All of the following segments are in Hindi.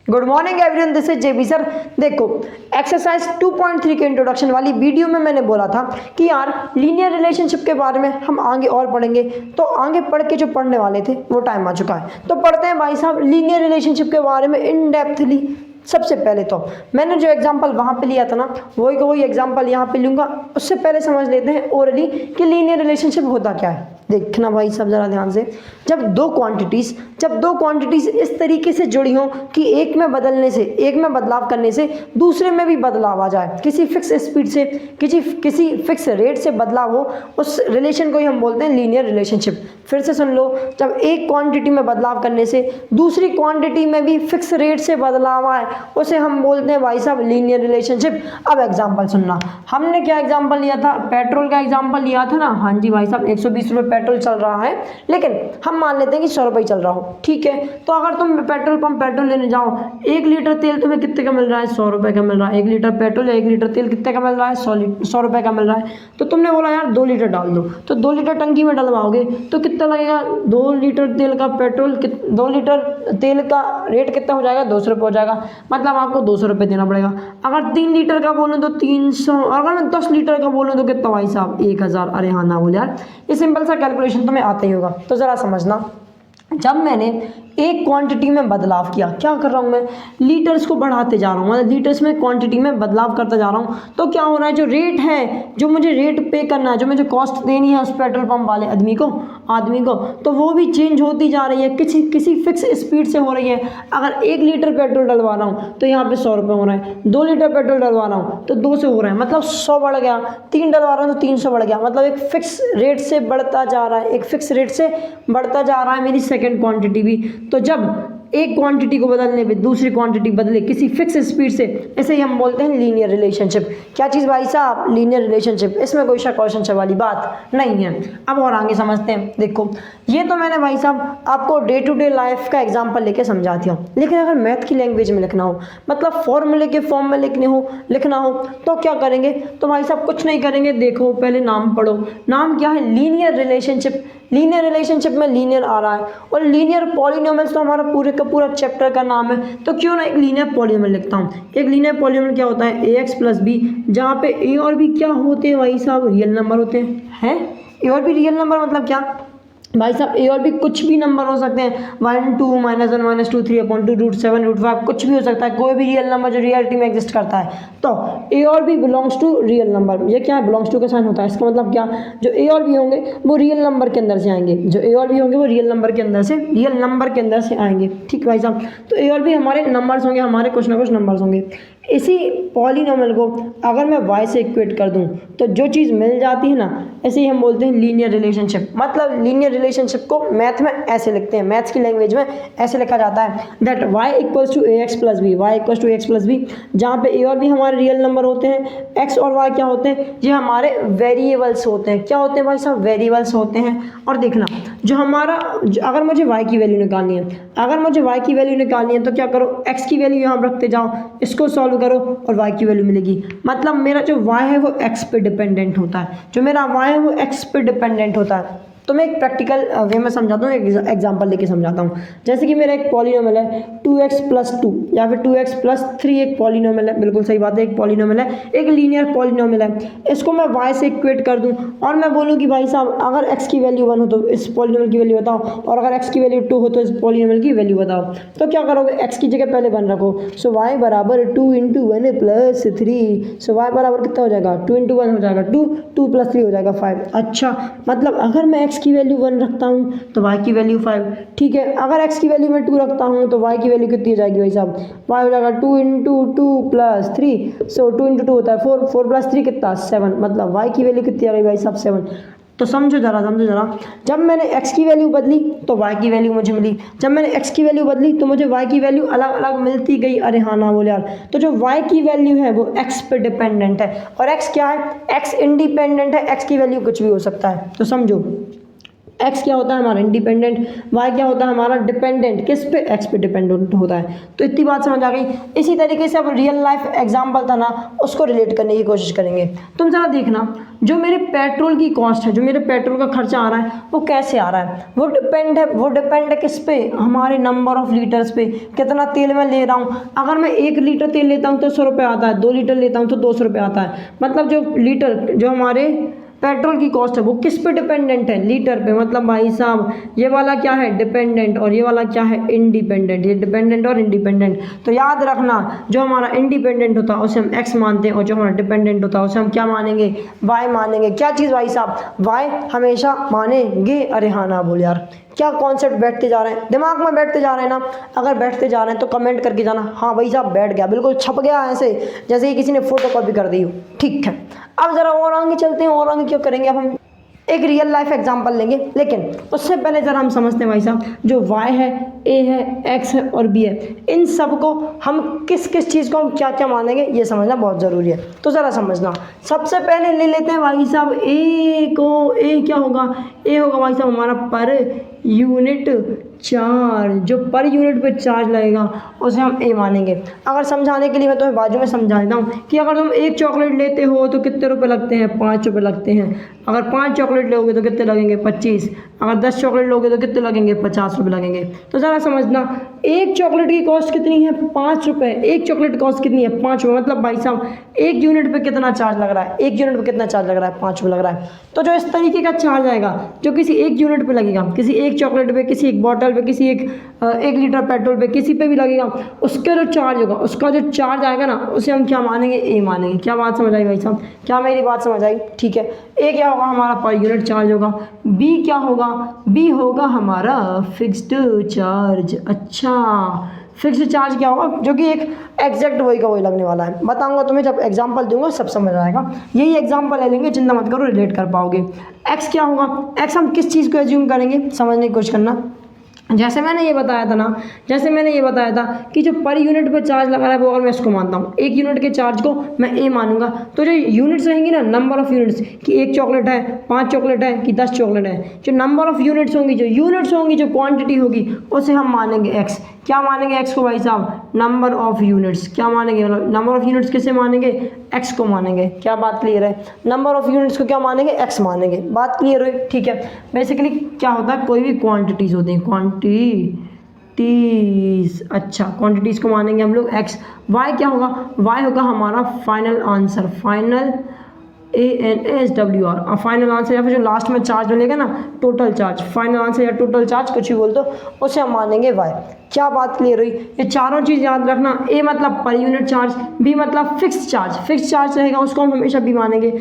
Good morning everyone, this is JB sir. देखो, एक्सरसाइज 2.3 के इंट्रोडक्शन वाली वीडियो में मैंने बोला था कि यार लीनियर रिलेशनशिप के बारे में हम आगे और पढ़ेंगे। तो आगे पढ़ के जो पढ़ने वाले थे वो टाइम आ चुका है, तो पढ़ते हैं भाई साहब लीनियर रिलेशनशिप के बारे में इन डेप्थली। सबसे पहले तो मैंने जो एग्जांपल वहाँ पे लिया था ना, वही का वही एग्जांपल यहाँ पे लूँगा। उससे पहले समझ लेते हैं ओरली कि लीनियर रिलेशनशिप होता क्या है। देखना भाई सब ज़रा ध्यान से, जब दो क्वांटिटीज़ इस तरीके से जुड़ी हों कि एक में बदलाव करने से दूसरे में भी बदलाव आ जाए, किसी फिक्स स्पीड से किसी फिक्स रेट से बदलाव हो, उस रिलेशन को ही हम बोलते हैं लीनियर रिलेशनशिप। फिर से सुन लो, जब एक क्वांटिटी में बदलाव करने से दूसरी क्वांटिटी में भी फिक्स रेट से बदलाव आए, उसे हम बोलते हैं भाई साहब लीनियर रिलेशनशिप। अब एग्जांपल सुनना, हमने क्या एग्जांपल लिया था? पेट्रोल का एग्जांपल लिया था ना। हाँ जी भाई साहब, 120 रुपये पेट्रोल चल रहा है, लेकिन हम मान लेते हैं कि 100 रुपये चल रहा हो। ठीक है, तो अगर तुम पेट्रोल पंप पेट्रोल लेने जाओ, 1 लीटर तेल तुम्हें कितने का मिल रहा है? 100 रुपये का मिल रहा है। 1 लीटर पेट्रोल या 1 लीटर तेल कितने का मिल रहा है? 100 रुपये का मिल रहा है। तो तुमने बोला यार 2 लीटर डाल दो, तो 2 लीटर टंकी में डलवाओगे तो कितना लगेगा? 2 लीटर तेल का पेट्रोल 2 लीटर तेल का रेट कितना हो जाएगा? 200 रुपये हो जाएगा। मतलब आपको 200 रुपये देना पड़ेगा। अगर 3 लीटर का बोलूँ तो 300, अगर मैं 10 लीटर का बोलूँ तो कितना भाई साहब? 1000। अरे हाँ ना बोल यार, ये सिंपल सा कैलकुलेशन तुम्हें आता ही होगा। तो ज़रा समझना, जब मैंने एक क्वांटिटी में बदलाव किया, क्या कर रहा हूँ मैं? लीटर्स को बढ़ाते जा रहा हूँ, मतलब लीटर्स में क्वांटिटी में बदलाव करता जा रहा हूँ। तो क्या हो रहा है, जो रेट है, जो मुझे रेट पे करना है, जो मुझे कॉस्ट देनी है उस पेट्रोल पंप वाले आदमी को, तो वो भी चेंज होती जा रही है, किसी फिक्स स्पीड से हो रही है। अगर 1 लीटर पेट्रोल डलवा रहा हूँ तो यहाँ पे 100 रुपये हो रहा है। 2 लीटर पेट्रोल डलवा रहा हूँ तो 200 हो रहा है, मतलब 100 बढ़ गया। 3 डलवा रहा हूँ तो 300 बढ़ गया। मतलब एक फिक्स रेट से बढ़ता जा रहा है मेरी सेकेंड क्वांटिटी भी। तो जब एक क्वांटिटी को बदलने पे दूसरी क्वांटिटी बदले किसी फिक्स स्पीड से, इसे ही हम बोलते हैं लीनियर रिलेशनशिप। क्या चीज़ भाई साहब? Linear relationship. इसमें कोई शक और संशय वाली बात नहीं है। अब और आगे समझते हैं। देखो, ये तो मैंने भाई साहब आपको डे टू डे लाइफ का एग्जांपल लेके समझा दिया, लेकिन अगर मैथ की लैंग्वेज में लिखना हो, मतलब फॉर्मूले के फॉर्म में लिखना हो तो क्या करेंगे? तो भाई साहब कुछ नहीं करेंगे। देखो, पहले नाम पढ़ो। नाम क्या है? Linear relationship. लीनियर रिलेशनशिप में लीनियर आ रहा है, और लीनियर पॉलिनोमियल्स तो हमारा पूरे का पूरा चैप्टर का नाम है। तो क्यों ना एक लीनियर पॉलिनोमियल लिखता हूँ। एक लीनियर पॉलिनोमियल क्या होता है? ax + b, जहाँ पे a और b क्या होते हैं भाई साहब? रियल नंबर होते हैं। a और b रियल नंबर मतलब क्या भाई साहब? ए और बी कुछ भी नंबर हो सकते हैं। 1 2 -1 -2 3/2 √7 √5 कुछ भी हो सकता है। कोई भी रियल नंबर जो रियलिटी में एग्जिस्ट करता है। तो ए और B belongs to real number. ये क्या है? बिलोंग्स टू का साइन होता है। इसका मतलब क्या? जो ए और बी होंगे वो रियल नंबर के अंदर से आएंगे। रियल नंबर के अंदर से आएंगे। ठीक है भाई साहब, तो ए और बी हमारे नंबर्स होंगे, हमारे कुछ ना कुछ नंबर्स होंगे। इसी पॉलिनोमियल को अगर मैं y से इक्वेट कर दूं तो जो चीज़ मिल जाती है ना, ऐसे ही हम बोलते हैं लीनियर रिलेशनशिप। मतलब लीनियर रिलेशनशिप को मैथ में ऐसे लिखते हैं, मैथ्स की लैंग्वेज में ऐसे लिखा जाता है that y = ax + b, y = ax + b, जहाँ पे a और b हमारे रियल नंबर होते हैं, x और y क्या होते हैं? ये हमारे वेरिएबल्स होते हैं। क्या होते हैं भाई साहब? वेरिएबल्स होते हैं। और देखना, अगर मुझे y की वैल्यू निकालनी है, तो क्या करो? x की वैल्यू यहाँ रखते जाओ, इसको सॉल्व करो और y की वैल्यू मिलेगी। मतलब मेरा जो y है वो x पे डिपेंडेंट होता है। तो मैं एक प्रैक्टिकल वे में समझाता हूँ, एक एग्जांपल लेके समझाता हूँ। जैसे कि मेरा एक पॉलिनोमियल है 2x + 2 या फिर 2x + 3, एक पॉलिनोमियल है। बिल्कुल सही बात है, एक पॉलिनोमियल है, एक लीनियर पॉलिनोमियल है। इसको मैं y से इक्वेट कर दूँ और मैं बोलूँ कि भाई साहब अगर x की वैल्यू 1 हो तो इस पॉलिनोमियल की वैल्यू बताओ, और अगर x की वैल्यू 2 हो तो इस पॉलिनोमियल की वैल्यू बताओ। तो क्या करोगे? x की जगह पहले 1 रखो। सो y = 2 × 1 + 3। सो y बराबर कितना हो जाएगा? 2 × 1 हो जाएगा 2, 2 + 3 हो जाएगा 5। अच्छा, मतलब अगर मैं x की वैल्यू 1 रखता हूँ तो y की वैल्यू 5। ठीक है, अगर x की वैल्यू मैं 2 रखता हूँ तो y की वैल्यू कितनी हो जाएगी भाई साहब? y हो जाएगा 2 × 2 + 3। सो 2 × 2 होता है 4, 4 + 3 कितना? 7। मतलब y की वैल्यू कितनी आ गई भाई साहब? 7। तो समझो जरा, जब मैंने x की वैल्यू बदली तो y की वैल्यू मुझे मिली, जब मैंने x की वैल्यू बदली तो मुझे y की वैल्यू अलग अलग मिलती गई। अरे हाँ ना बोले यार। तो जो y की वैल्यू है वो x पे डिपेंडेंट है, और x क्या है? x इंडिपेंडेंट है। x की वैल्यू कुछ भी हो सकता है। तो समझो, x क्या होता है? हमारा इंडिपेंडेंट। y क्या होता है? हमारा डिपेंडेंट। किस पे? x पे डिपेंडेंट होता है। तो इतनी बात समझ आ गई। इसी तरीके से अब रियल लाइफ एग्जांपल था ना, उसको रिलेट करने की कोशिश करेंगे। तुम जरा देखना, जो मेरे पेट्रोल की कॉस्ट है, जो मेरे पेट्रोल का खर्चा आ रहा है वो कैसे आ रहा है, वो डिपेंड है किस पे, हमारे नंबर ऑफ लीटर्स पे, कितना तेल मैं ले रहा हूँ। अगर मैं 1 लीटर तेल लेता हूँ तो 100 रुपये आता है, 2 लीटर लेता हूँ तो 200 रुपये आता है। मतलब जो हमारे पेट्रोल की कॉस्ट है वो किस पे डिपेंडेंट है, लीटर पे। मतलब भाई साहब ये वाला क्या है, डिपेंडेंट, और ये वाला क्या है, इंडिपेंडेंट। ये डिपेंडेंट और इंडिपेंडेंट, तो याद रखना जो हमारा इंडिपेंडेंट होता है उसे हम एक्स मानते हैं, और जो हमारा डिपेंडेंट होता है उसे हम क्या मानेंगे, वाई मानेंगे। क्या चीज़ भाई साहब, वाई हमेशा मानेंगे। अरे हाँ ना बोल यार, क्या कॉन्सेप्ट बैठते जा रहे हैं, दिमाग में बैठते जा रहे हैं ना। अगर बैठते जा रहे हैं तो कमेंट करके जाना, हाँ भाई साहब बैठ गया, बिल्कुल छप गया ऐसे जैसे कि किसी ने फोटो कॉपी कर दी हो। ठीक है, अब ज़रा और आगे चलते हैं। और आगे क्या करेंगे, अब हम एक रियल लाइफ एग्जांपल लेंगे, लेकिन उससे पहले ज़रा हम समझते हैं भाई साहब जो y है, a है, x है और b है, इन सब को हम किस किस चीज़ को हम क्या क्या मानेंगे ये समझना बहुत ज़रूरी है। तो ज़रा समझना, सबसे पहले ले लेते हैं भाई साहब a को। a क्या होगा, a होगा भाई साहब हमारा पर यूनिट चार्ज, जो पर यूनिट पे चार्ज लगेगा उसे हम ए मानेंगे। अगर समझाने के लिए मैं तुम्हें बाजू में समझा देता हूँ कि अगर तुम 1 चॉकलेट लेते हो तो कितने रुपए लगते हैं, 5 रुपये लगते हैं। अगर 5 चॉकलेट लोगे तो कितने लगेंगे, 25। अगर 10 चॉकलेट लोगे तो कितने लगेंगे, 50 रुपये लगेंगे। तो ज़रा समझना, 1 चॉकलेट की कॉस्ट कितनी है, 5 रुपये। 1 चॉकलेट कॉस्ट कितनी है, 5 रुपये। मतलब भाई साहब 1 यूनिट पे कितना चार्ज लग रहा है, 1 यूनिट पे कितना चार्ज लग रहा है, 5 रुपये लग रहा है। तो जो इस तरीके का चार्ज आएगा जो किसी 1 यूनिट पे लगेगा, किसी 1 चॉकलेट पे, किसी 1 बॉटल पे, किसी 1 लीटर पेट्रोल पे, किसी पे भी लगेगा, उसका जो चार्ज होगा, उसका जो चार्ज आएगा ना उसे हम क्या मानेंगे, ए मानेंगे। क्या बात समझ आई भाई साहब, क्या मेरी बात समझ आई? ठीक है, ए क्या होगा हमारा पर यूनिट चार्ज होगा, बी क्या होगा, बी होगा हमारा फिक्स्ड चार्ज। अच्छा, फिक्स्ड चार्ज क्या होगा, जो कि एक एग्जैक्ट वही का वही लगने वाला है। बताऊंगा तुम्हें, जब एग्जांपल दूंगा सब समझ आएगा। यही एग्जांपल ले लेंगे, चिंता मत करो, रिलेट कर पाओगे। एक्स क्या होगा, एक्स हम किस चीज़ को एज्यूम करेंगे, समझने की कोशिश करना। जैसे मैंने ये बताया था कि जो पर यूनिट पर चार्ज लगा रहा है वो अगर मैं इसको मानता हूँ, 1 यूनिट के चार्ज को मैं ए मानूंगा, तो जो यूनिट्स रहेंगी ना, नंबर ऑफ यूनिट्स, कि 1 चॉकलेट है, 5 चॉकलेट है, कि 10 चॉकलेट है, जो नंबर ऑफ यूनिट्स होंगी, जो क्वांटिटी होगी उसे हम मानेंगे एक्स। क्या मानेंगे एक्स को भाई साहब, नंबर ऑफ यूनिट्स। क्या मानेंगे, मतलब नंबर ऑफ यूनिट्स किसे मानेंगे, एक्स को मानेंगे। क्या बात क्लियर है, नंबर ऑफ यूनिट्स को क्या मानेंगे, एक्स मानेंगे। बात क्लियर हुई? ठीक है, बेसिकली क्या होता है, कोई भी क्वांटिटीज़ होती हैं, क्वांटिटीज़। अच्छा, क्वांटिटीज़ को मानेंगे हम लोग एक्स। वाई क्या होगा, वाई होगा हमारा final answer, final ANSWR, final answer, या फिर जो लास्ट में चार्ज मिलेगा ना, टोटल चार्ज, फाइनल आंसर या टोटल चार्ज कुछ भी बोल दो, उसे हम मानेंगे वाई। क्या बात क्लियर हुई? ये चारों चीज़ याद रखना, ए मतलब पर यूनिट चार्ज, बी मतलब फिक्स चार्ज रहेगा उसको हम हमेशा बी मानेंगे,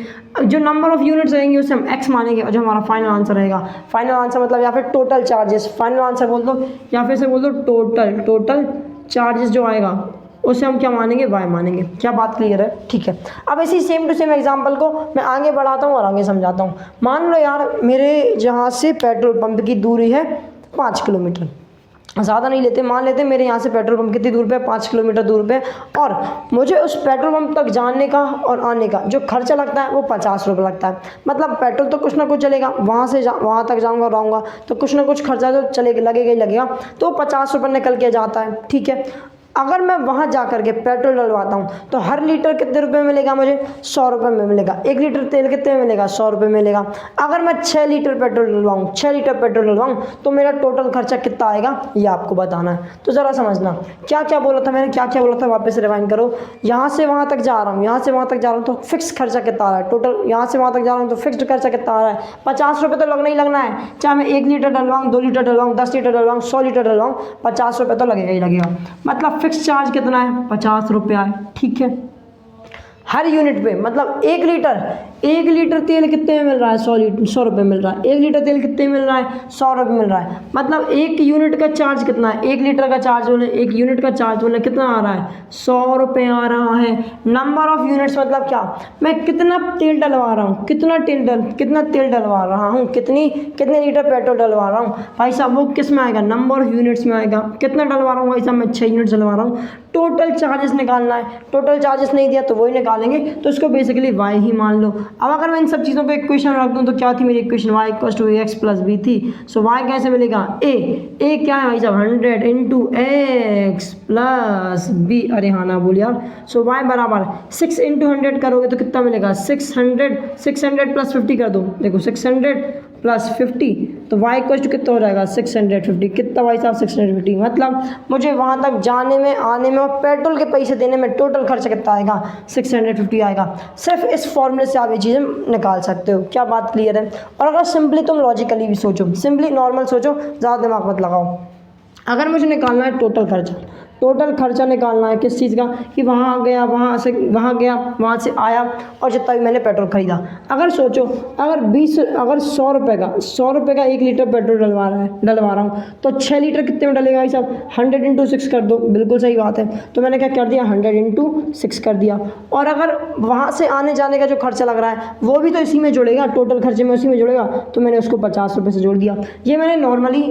जो नंबर ऑफ यूनिट्स रहेंगे उसे हम एक्स मानेंगे, और जो हमारा फाइनल आंसर रहेगा, फाइनल आंसर मतलब या फिर टोटल चार्जेस, फाइनल आंसर बोल दो या फिर से बोल दो टोटल चार्जेस जो आएगा उसे हम क्या मानेंगे, वाई मानेंगे। क्या बात क्लियर है? ठीक है, अब इसी सेम टू सेम एग्जांपल को मैं आगे बढ़ाता हूँ और आगे समझाता हूँ। मान लो यार मेरे जहाँ से पेट्रोल पंप की दूरी है 5 किलोमीटर, ज़्यादा नहीं लेते, मान लेते मेरे यहाँ से पेट्रोल पंप कितनी दूर पे, 5 किलोमीटर दूर पे, और मुझे उस पेट्रोल पंप तक जाने का और आने का जो खर्चा लगता है वो 50 रुपये लगता है। मतलब पेट्रोल तो कुछ ना कुछ चलेगा, वहाँ तक जाऊँगा और आऊँगा तो कुछ ना कुछ खर्चा तो लगेगा ही लगेगा, तो 50 रुपये निकल के जाता है। ठीक है, अगर मैं वहाँ जा कर के पेट्रोल डलवाता हूँ तो हर लीटर कितने रुपए मिलेगा मुझे, 100 रुपये में मिलेगा। 1 लीटर तेल कितने में मिलेगा, 100 रुपये मिलेगा। अगर मैं 6 लीटर पेट्रोल डलवाऊँ तो मेरा टोटल खर्चा कितना आएगा ये आपको बताना है। तो ज़रा समझना क्या क्या बोला था मैंने, क्या क्या बोला था, वापस रिवाइंड करो। यहाँ से वहाँ तक जा रहा हूँ, तो फिक्स खर्चा कितना आ रहा है, टोटल यहाँ से वहाँ तक जा रहा हूँ तो फिक्स्ड खर्चा कितना आ रहा है, 50 रुपये तो लगना ही लगना है। चाहे मैं 1 लीटर डलवाऊँ, 2 लीटर डलवाऊँ, 10 लीटर डलवाऊँ, 100 लीटर डलवाऊँ, 50 रुपये तो लगेगा ही लगेगा। मतलब फिक्स चार्ज कितना है, 50 रुपये है। ठीक है, हर यूनिट पे, मतलब 1 लीटर तेल कितने में मिल रहा है, 100 रुपये मिल रहा है। 1 लीटर तेल कितने मिल रहा है, 100 रुपये मिल रहा है। मतलब 1 यूनिट का चार्ज कितना है, 1 लीटर का चार्ज बोले, 1 यूनिट का चार्ज बोले कितना आ रहा है, 100 रुपये आ रहा है। नंबर ऑफ यूनिट्स मतलब क्या, मैं कितना तेल डलवा रहा हूँ, कितना तेल डलवा रहा हूँ, कितने लीटर पेट्रोल डलवा रहा हूँ भाई साहब, वो किस में आएगा, नंबर ऑफ यूनिट्स में आएगा। कितना डलवा रहा हूँ भाई साहब, मैं 6 यूनिट डलवा रहा हूँ। टोटल चार्जेस निकालना है, टोटल चार्जेस नहीं दिया तो वही निकालेंगे, तो इसको बेसिकली y ही मान लो। अब अगर मैं इन सब चीज़ों पे इक्वेशन रख दूँ तो क्या थी मेरी equation, y equals to ax plus B थी। सो y कैसे मिलेगा, a क्या है भाई साहब 100 इंटू एक्स प्लस बी, अरे हाँ ना बोल यार। सो y बराबर 6 इंटू 100 करोगे तो कितना मिलेगा 600 प्लस 50 कर दो, देखो 600 प्लस 50 तो y इक्वल टू कितना हो जाएगा 650, कितना भाई साहब 650, मतलब मुझे वहाँ तक जाने में आने में और पेट्रोल के पैसे देने में टोटल खर्चा कितना आएगा 650 आएगा। सिर्फ इस फॉर्मूले से आप ये चीज़ें निकाल सकते हो। क्या बात क्लियर है। और अगर सिंपली तुम लॉजिकली भी सोचो, सिंपली नॉर्मल सोचो, ज़्यादा दिमाग मत लगाओ। अगर मुझे निकालना है टोटल खर्चा निकालना है किस चीज़ का, कि वहाँ गया, वहाँ से वहाँ गया, वहाँ से आया और जितना भी मैंने पेट्रोल ख़रीदा। अगर सोचो अगर 100 रुपये का 1 लीटर पेट्रोल डलवा रहा हूँ तो 6 लीटर कितने में डलेगा भाई साहब 100 इंटू 6 कर दो, बिल्कुल सही बात है। तो मैंने क्या कर दिया 100 इंटू 6 कर दिया। और अगर वहाँ से आने जाने का जो खर्चा लग रहा है वो भी तो इसी में जुड़ेगा, टोटल खर्चे में उसी में जुड़ेगा, तो मैंने उसको 50 रुपये से जोड़ दिया। ये मैंने normally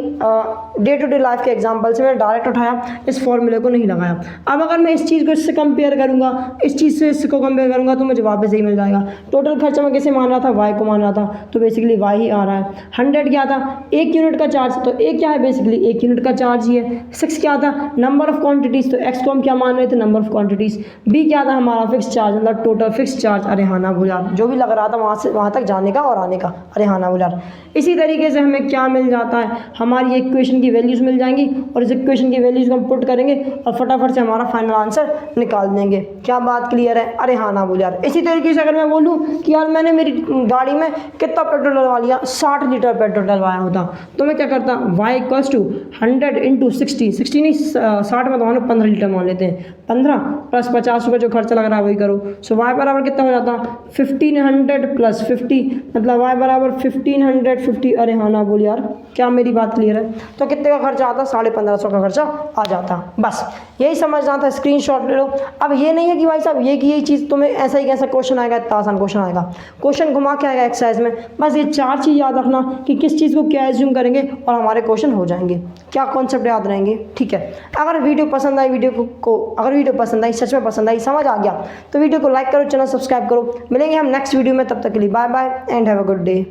day to day life के एग्जाम्पल से मैंने डायरेक्ट उठाया, इस फॉर्मूले को नहीं लगाया। अब अगर मैं इस चीज़ को इससे कंपेयर करूंगा, इस चीज़ से इसको कंपेयर करूंगा तो मुझे वापस यही मिल जाएगा। टोटल खर्चा मैं कैसे मान रहा था, y को मान रहा था, तो बेसिकली y ही आ रहा है। 100 क्या था 1 यूनिट का चार्ज, तो a क्या है बेसिकली 1 यूनिट का चार्ज ही है। 6 क्या था नंबर ऑफ क्वांटिटीज़, तो x को हम क्या मान रहे थे नंबर ऑफ क्वांटिटीज़। b क्या था हमारा फिक्स चार्ज, मतलब टोटल फिक्स चार्ज, अरे हाँ ना बोल यार, जो भी लग रहा था वहाँ से वहाँ तक जाने का और आने का, अरे हाँ ना बोल यार। इसी तरीके से हमें क्या मिल जाता है, हमारी इक्वेशन की वैल्यूज़ मिल जाएंगी और इस इक्वेशन की वैल्यूज़ को हम पुट करेंगे और फटाफट से हमारा फाइनल आंसर निकाल देंगे। क्या बात क्लियर है, अरे हाँ ना बोल यार। इसी तरीके से अगर मैं बोलूँ कि यार मैंने मेरी गाड़ी में कितना पेट्रोल डलवा लिया, 60 लीटर पेट्रोल डलवाया होता, तो मैं क्या करता y इक्वल्स टू 100 इंटू 60 नहीं 60 में तो 15 लीटर मान लेते हैं, 15 प्लस 50 रुपये जो खर्चा लग रहा है वही करो। सो y बराबर कितना हो जाता 1500 प्लस 50, मतलब y बराबर 1550, अरे हाँ ना बोल यार। क्या मेरी बात क्लियर है। तो कितने का खर्चा आता 1550 का खर्चा आ जाता। बस यही समझना था, स्क्रीनशॉट ले लो। अब ये नहीं है कि भाई साहब ये कि ये चीज़ तुम्हें ऐसा ही कैसा क्वेश्चन आएगा, इतना आसान क्वेश्चन आएगा, क्वेश्चन घुमा के आएगा एक्सरसाइज में। बस ये 4 चीज़ याद रखना कि किस चीज़ को क्या एज्यूम करेंगे और हमारे क्वेश्चन हो जाएंगे, क्या कॉन्सेप्ट याद रहेंगे। ठीक है, अगर वीडियो पसंद आई, अगर वीडियो पसंद आई, सच में पसंद आई, समझ आ गया, तो वीडियो को लाइक करो, चैनल सब्सक्राइब करो। मिलेंगे हम नेक्स्ट वीडियो में, तब तक के लिए bye bye and have a good day.